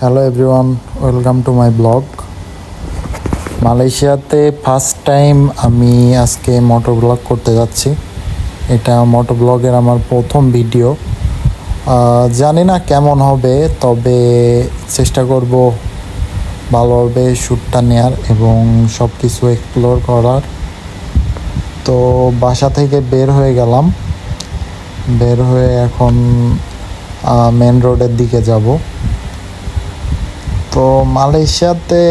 Hello everyone, welcome to my blog. মালয়েশিয়াতে first time আমি আজকে মোটর ব্লগ করতে যাচ্ছি। এটা মোটর ব্লগের আমার প্রথম ভিডিও। জানি না কেমন হবে, তবে চেষ্টা করব ভালোভাবে শ্যুটটা নেওয়ার এবং সব কিছু এক্সপ্লোর করার। তো বাসা থেকে বের হয়ে গেলাম, বের হয়ে এখন মেন রোডের দিকে যাব। তো মালয়েশিয়াতে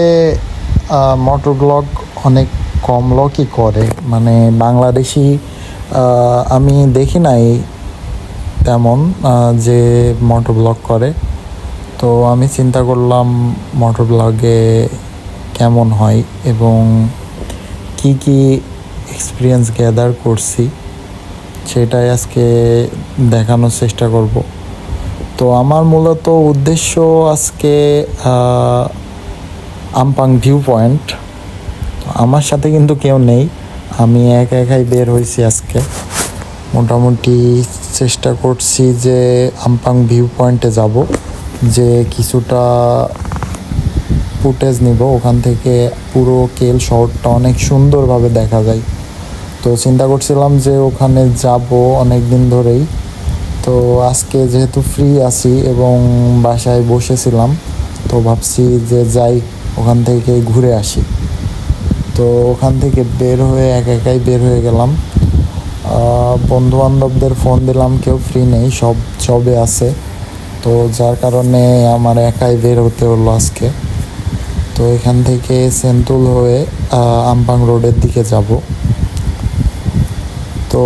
মোটর ব্লগ অনেক কম লোকই করে, মানে বাংলাদেশি আমি দেখি নাই তেমন যে মোটর ব্লগ করে। তো আমি চিন্তা করলাম মোটর ব্লগে কেমন হয় এবং কি কি এক্সপিরিয়েন্স গ্যাদার করছি সেটাই আজকে দেখানোর চেষ্টা করব। তো আমার মূলত উদ্দেশ্য আজকে আমপাং ভিউ পয়েন্ট। আমার সাথে কিন্তু কেউ নেই, আমি একাই বের হয়েছি আজকে। মোটামুটি চেষ্টা করছি যে আমপাং ভিউ পয়েন্টে যাব, যে কিছুটা ফুটেজ নিব। ওখান থেকে পুরো কেল শহরটা অনেক সুন্দরভাবে দেখা যায়। তো চিন্তা করছিলাম যে ওখানে যাব অনেক দিন ধরেই। তো আজকে যেহেতু ফ্রি আছি এবং বাসায় বসেছিলাম, তো ভাবছি যে যাই ওখান থেকে ঘুরে আসি। তো ওখান থেকে বের হয়ে একাই বের হয়ে গেলাম। বন্ধুবান্ধবদের ফোন দিলাম, কেউ ফ্রি নেই, সব জবে আছে। তো যার কারণে আমার একাই বের হতে হলো আজকে। তো এখান থেকে সেন্তুল হয়ে আমপাং রোডের দিকে যাব। তো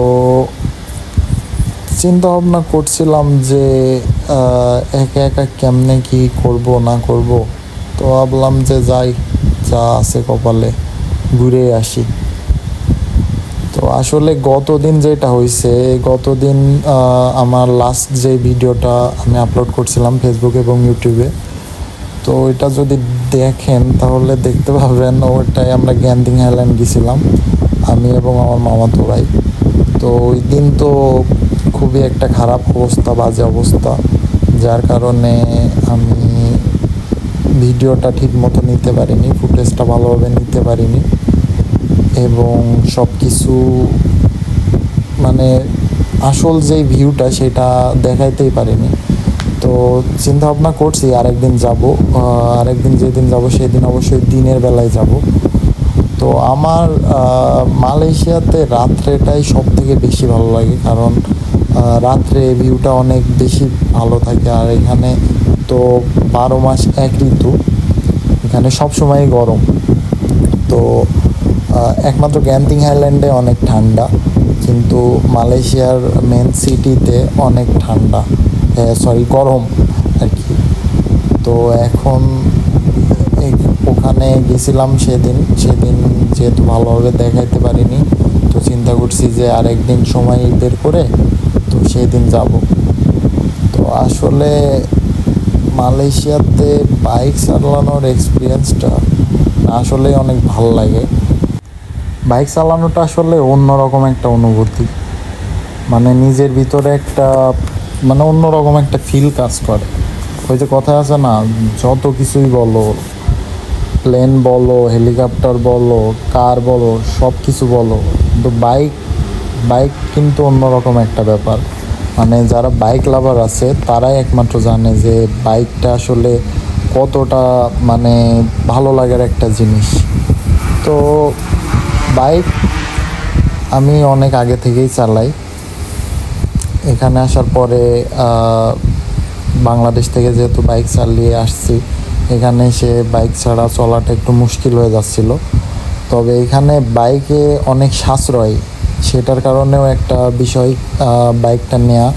চিন্তা ভাবনা করছিলাম যে একা কেমনে কি করব না করব। তো ভাবলাম যে যাই, যা আছে কপালে, ঘুরে আসি। তো আসলে গতদিন যেটা হয়েছে, গতদিন আমার লাস্ট যে ভিডিওটা আমি আপলোড করছিলাম ফেসবুক এবং ইউটিউবে, তো এটা যদি দেখেন তাহলে দেখতে পাবেন ওটাই আমরা গ্যান্দিং আইল্যান্ড গেছিলাম, আমি এবং আমার মামাতো ভাই। তো ওই দিন তো খুবই একটা খারাপ অবস্থা, বাজে অবস্থা, যার কারণে আমি ভিডিওটা ঠিক মতো নিতে পারিনি, ফুটেজটা ভালোভাবে নিতে পারিনি এবং সব কিছু মানে আসল যে ভিউটা সেটা দেখাইতেই পারিনি। তো চিন্তা ভাবনা করছি আরেকদিন যাব, আরেকদিন যেদিন যাব সেদিন অবশ্যই দিনের বেলায় যাব। তো আমার মালয়েশিয়াতে রাত্রেটাই সব থেকে বেশি ভালো লাগে, কারণ রাত্রে ভিউটা অনেক বেশি ভালো থাকে। আর এখানে তো 12 মাস এক ঋতু, এখানে সবসময় গরম। তো একমাত্র গ্যান্দিং আইল্যান্ডে অনেক ঠান্ডা, কিন্তু মালয়েশিয়ার মেন সিটিতে অনেক ঠান্ডা, গরম আর কি। তো এখন ওখানে গেছিলাম সেদিন যেহেতু ভালোভাবে দেখাইতে পারিনি, তো চিন্তা করছি যে আরেকদিন সময় বের করে তো সেদিন যাব। তো আসলে মালয়েশিয়াতে বাইক চালানোর এক্সপিরিয়েন্সটা আসলে অনেক ভালো লাগে। বাইক চালানোটা আসলে অন্যরকম একটা অনুভূতি, মানে নিজের ভিতরে একটা মানে অন্যরকম একটা ফিল কাজ করে। ওই যে কথা আছে না, যত কিছুই বলো, প্লেন বলো, হেলিকপ্টার বলো, কার বলো, সব কিছু বলো, কিন্তু বাইক কিন্তু অন্যরকম একটা ব্যাপার। মানে যারা বাইক লাভার আছে তারাই একমাত্র জানে যে বাইকটা আসলে কতটা মানে ভালো লাগার একটা জিনিস। তো বাইক আমি অনেক আগে থেকেই চালাই। এখানে আসার পরে বাংলাদেশ থেকে যেহেতু বাইক চালিয়ে আসছি, এখানে এসে বাইক ছাড়া চলাটা একটু মুশকিল হয়ে যাচ্ছিল। তবে এখানে বাইকে অনেক সাশ্রয়, সেটার কারণেও একটা বিষয় বাইকটা নেওয়া।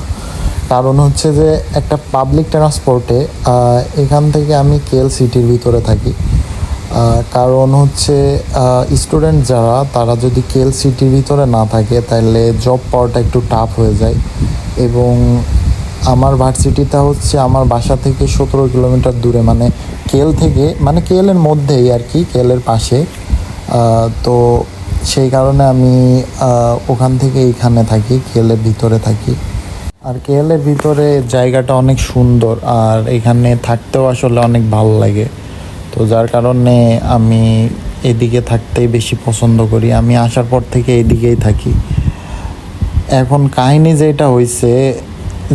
কারণ হচ্ছে যে একটা পাবলিক ট্রান্সপোর্টে এখান থেকে আমি কেএল সিটির ভিতরে থাকি, কারণ হচ্ছে স্টুডেন্ট যারা, তারা যদি কেএল সিটির ভিতরে না থাকে তাহলে জব পাওয়াটা একটু টাফ হয়ে যায়। এবং আমার ভার্সিটিটা হচ্ছে আমার বাসা থেকে 17 কিলোমিটার দূরে, মানে কেএল থেকে, মানে কেএলের মধ্যেই আর কি, কেএলের পাশে। তো সেই কারণে আমি ওখান থেকে এইখানে থাকি, কেএলের ভিতরে থাকি। আর কেএলের ভিতরে জায়গাটা অনেক সুন্দর, আর এখানে থাকতেও আসলে অনেক ভালো লাগে। তো যার কারণে আমি এদিকে থাকতেই বেশি পছন্দ করি। আমি আসার পর থেকে এদিকেই থাকি। এখন কাহিনী যেটা হয়েছে,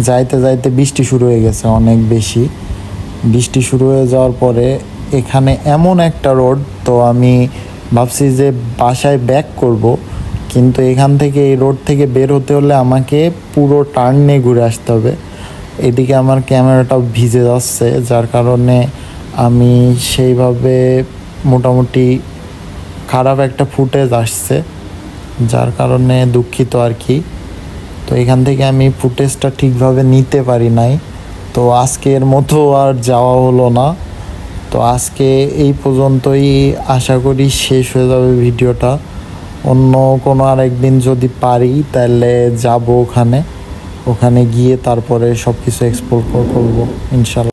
যাইতে যাইতে বৃষ্টি শুরু হয়ে গেছে, অনেক বেশি বৃষ্টি শুরু হয়ে যাওয়ার পরে এখানে এমন একটা রোড, তো আমি ভাবছি যে বাসায় ব্যাক করব, কিন্তু এখান থেকে এই রোড থেকে বের হতে হলে আমাকে পুরো টার্ন নিয়ে ঘুরে আসতে হবে। এদিকে আমার ক্যামেরাটাও ভিজে যাচ্ছে, যার কারণে আমি সেইভাবে মোটামুটি খারাপ একটা ফুটেজ আসছে, যার কারণে দুঃখিত আর কি। তো এখান থেকে আমি ফুটেজটা ঠিকভাবে নিতে পারি নাই, তো আজকের মতো আর যাওয়া হলো না। তো আজকে এই পর্যন্তই, আশা করি শেষ হয়ে যাবে ভিডিওটা। অন্য কোনো আর একদিন যদি পারি তাহলে যাব ওখানে গিয়ে তারপরে সব কিছু এক্সপ্লোর করবো ইনশাল্লাহ।